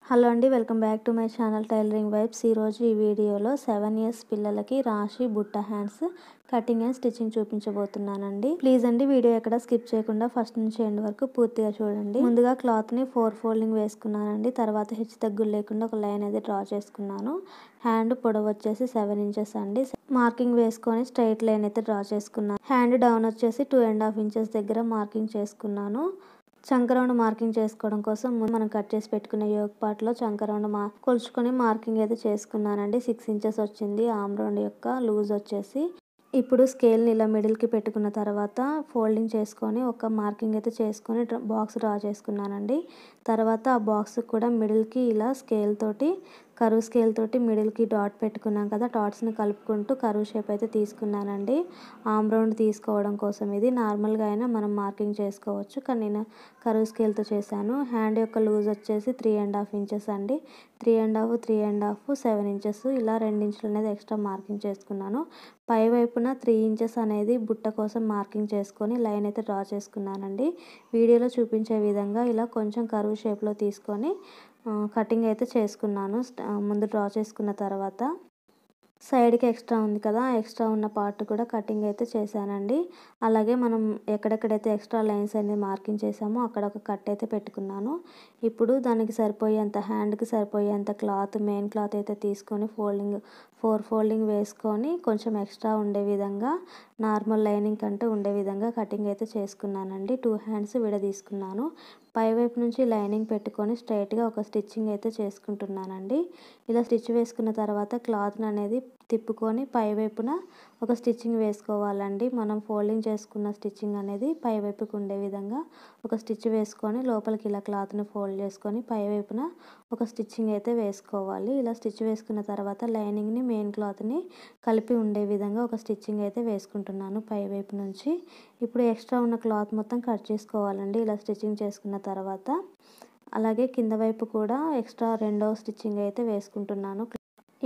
Hello అండి, welcome back to my channel tailoring vibes. ఈరోజు ఈ వీడియోలో 7 ఇయర్స్ పిల్లలకి రాశి బుట్ట హ్యాండ్స్ కటింగ్ అండ్ స్టిచ్చింగ్ చూపించబోతున్నానండి. ప్లీజ్ అండి వీడియో ఎక్కడ స్కిప్ చేయకుండా ఫస్ట్ నుంచి ఎండ్ వరకు పూర్తిగా చూడండి. ముందుగా క్లాత్ని 4 ఫోల్డింగ్ వేసుకున్నానండి. తర్వాత హెచ్చు తగ్గులు లేకుండా ఒక లైన్ అయితే డ్రా చేసుకున్నాను. హ్యాండ్ పొడవు వచ్చేసి 7 ఇంచెస్ అండి. మార్కింగ్ వేసుకొని స్ట్రైట్ లైన్ అయితే డ్రా చేసుకున్నాను. హ్యాండ్ డౌన్ వచ్చేసి 2.5 ఇంచెస్ దగ్గర మార్కింగ్ చేసుకున్నాను. చంక రౌండ్ మార్కింగ్ చేసుకోవడం కోసం మనం కట్ చేసి పెట్టుకున్న యోక్ పార్ట్ లో చంక రౌండ్ కొలుచుకొని మార్కింగ్ అయితే చేసుకున్నానండి. 6 ఇంచెస్ వచ్చింది ఆర్మ్ రౌండ్ యొక్క లూజ్ వచ్చేసి. ఇప్పుడు స్కేల్ని ఇలా మిడిల్కి పెట్టుకున్న తర్వాత ఫోల్డింగ్ చేసుకొని ఒక మార్కింగ్ అయితే చేసుకొని బాక్స్ డ్రా చేసుకున్నానండి. తర్వాత ఆ బాక్స్ కూడా మిడిల్కి ఇలా స్కేల్ తోటి కరువు స్కేల్ తోటి మిడిల్కి డాట్ పెట్టుకున్నాం కదా, డాట్స్ని కలుపుకుంటూ కరువు షేప్ అయితే తీసుకున్నానండి. ఆర్మ్ రౌండ్ తీసుకోవడం కోసం ఇది నార్మల్గా అయినా మనం మార్కింగ్ చేసుకోవచ్చు, కానీ నేను కరువు స్కేల్తో చేశాను. హ్యాండ్ యొక్క లూజ్ వచ్చేసి 3.5 ఇంచెస్ అండి. 3.5, 3.5, 7 ఇంచెస్ ఇలా 2 ఇంచులు అనేది ఎక్స్ట్రా మార్కింగ్ చేసుకున్నాను. పై వైపున 3 ఇంచెస్ అనేది బుట్ట కోసం మార్కింగ్ చేసుకొని లైన్ అయితే డ్రా చేసుకున్నానండి. వీడియోలో చూపించే విధంగా ఇలా కొంచెం కరువు షేప్లో తీసుకొని కటింగ్ అయితే చేసుకున్నాను. ముందు డ్రా చేసుకున్న తర్వాత సైడ్కి ఎక్స్ట్రా ఉంది కదా, ఎక్స్ట్రా ఉన్న పార్ట్ కూడా కటింగ్ అయితే చేశానండి. అలాగే మనం ఎక్కడెక్కడైతే ఎక్స్ట్రా లైన్స్ అనేది మార్కింగ్ చేసామో అక్కడ ఒక కట్ అయితే పెట్టుకున్నాను. ఇప్పుడు దానికి సరిపోయేంత హ్యాండ్కి సరిపోయేంత క్లాత్, మెయిన్ క్లాత్ అయితే తీసుకొని 4 ఫోల్డింగ్ వేసుకొని కొంచెం ఎక్స్ట్రా ఉండే విధంగా నార్మల్ లైనింగ్ కంటే ఉండే విధంగా కటింగ్ అయితే చేసుకున్నానండి. 2 హ్యాండ్స్ విడదీసుకున్నాను. పై వైపు నుంచి లైనింగ్ పెట్టుకొని స్ట్రైట్గా ఒక స్టిచ్చింగ్ అయితే చేసుకుంటున్నానండి. ఇలా స్టిచ్ వేసుకున్న తర్వాత క్లాత్ని అనేది తిప్పుకొని పై వైపున ఒక స్టిచ్చింగ్ వేసుకోవాలండి. మనం ఫోల్డింగ్ చేసుకున్న స్టిచ్చింగ్ అనేది పై వైపుకు ఉండే విధంగా ఒక స్టిచ్ వేసుకొని లోపలికి ఇలా క్లాత్ని ఫోల్డ్ చేసుకొని పై వైపున ఒక స్టిచ్చింగ్ అయితే వేసుకోవాలి. ఇలా స్టిచ్ వేసుకున్న తర్వాత లైనింగ్ని మెయిన్ క్లాత్ని కలిపి ఉండే విధంగా ఒక స్టిచ్చింగ్ అయితే వేసుకుంటున్నాను పై వైపు నుంచి. ఇప్పుడు ఎక్స్ట్రా ఉన్న క్లాత్ మొత్తం కట్ చేసుకోవాలండి ఇలా స్టిచ్చింగ్ చేసుకున్న తర్వాత. అలాగే కింద వైపు కూడా ఎక్స్ట్రా రెండవ స్టిచ్చింగ్ అయితే వేసుకుంటున్నాను.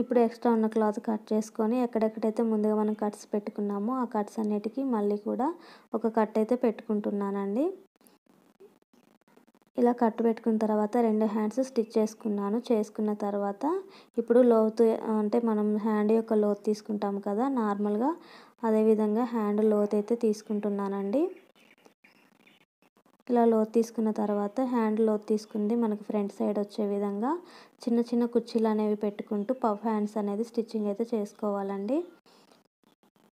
ఇప్పుడు ఎక్స్ట్రా ఉన్న క్లాత్ కట్ చేసుకొని ఎక్కడెక్కడైతే ముందుగా మనం కట్స్ పెట్టుకున్నామో ఆ కట్స్ అన్నిటికీ మళ్ళీ కూడా ఒక కట్ అయితే పెట్టుకుంటున్నానండి. ఇలా కట్ పెట్టుకున్న తర్వాత 2 హ్యాండ్స్ స్టిచ్ చేసుకున్నాను. చేసుకున్న తర్వాత ఇప్పుడు లోతు అంటే మనం హ్యాండ్ యొక్క లోతు తీసుకుంటాం కదా నార్మల్గా, అదేవిధంగా హ్యాండ్ లోతు అయితే తీసుకుంటున్నానండి. ఇలా లోతు తీసుకున్న తర్వాత హ్యాండ్ లోతు తీసుకుంది మనకు ఫ్రంట్ సైడ్ వచ్చే విధంగా చిన్న చిన్న కుర్చీలు అనేవి పెట్టుకుంటూ పఫ్ హ్యాండ్స్ అనేది స్టిచ్చింగ్ అయితే చేసుకోవాలండి.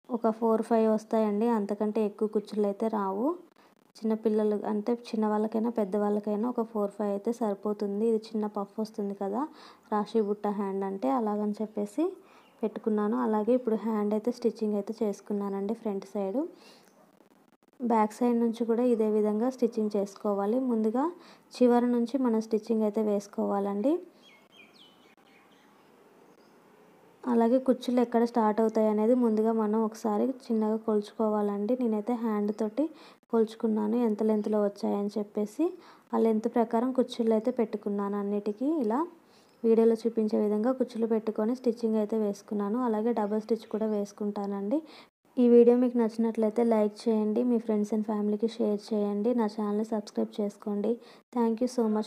ఒక 4-5 వస్తాయండి, అంతకంటే ఎక్కువ కుర్చీలు అయితే రావు. చిన్నపిల్లలు అంటే చిన్నవాళ్ళకైనా పెద్దవాళ్ళకైనా ఒక 4-5 అయితే సరిపోతుంది. ఇది చిన్న పఫ్ వస్తుంది కదా రాశి బుట్ట హ్యాండ్ అంటే, అలాగని చెప్పేసి పెట్టుకున్నాను. అలాగే ఇప్పుడు హ్యాండ్ అయితే స్టిచ్చింగ్ అయితే చేసుకున్నానండి. ఫ్రంట్ సైడు బ్యాక్ సైడ్ నుంచి కూడా ఇదే విధంగా స్టిచ్చింగ్ చేసుకోవాలి. ముందుగా చివరి నుంచి మనం స్టిచ్చింగ్ అయితే వేసుకోవాలండి. అలాగే కుచ్చులు ఎక్కడ స్టార్ట్ అవుతాయి అనేది ముందుగా మనం ఒకసారి చిన్నగా కొలుచుకోవాలండి. నేనైతే హ్యాండ్ తోటి కొలుచుకున్నాను ఎంత లెంత్లో వచ్చాయని చెప్పేసి. ఆ లెంత్ ప్రకారం కుచ్చులు అయితే పెట్టుకున్నాను అన్నిటికీ. ఇలా వీడియోలో చూపించే విధంగా కుచ్చులు పెట్టుకొని స్టిచ్చింగ్ అయితే వేసుకున్నాను. అలాగే డబుల్ స్టిచ్ కూడా వేసుకుంటానండి. ఈ వీడియో మీకు నచ్చినట్లయితే లైక్ చేయండి, మీ ఫ్రెండ్స్ అండ్ ఫ్యామిలీకి షేర్ చేయండి, నా ఛానల్ని సబ్స్క్రైబ్ చేసుకోండి. Thank you so much.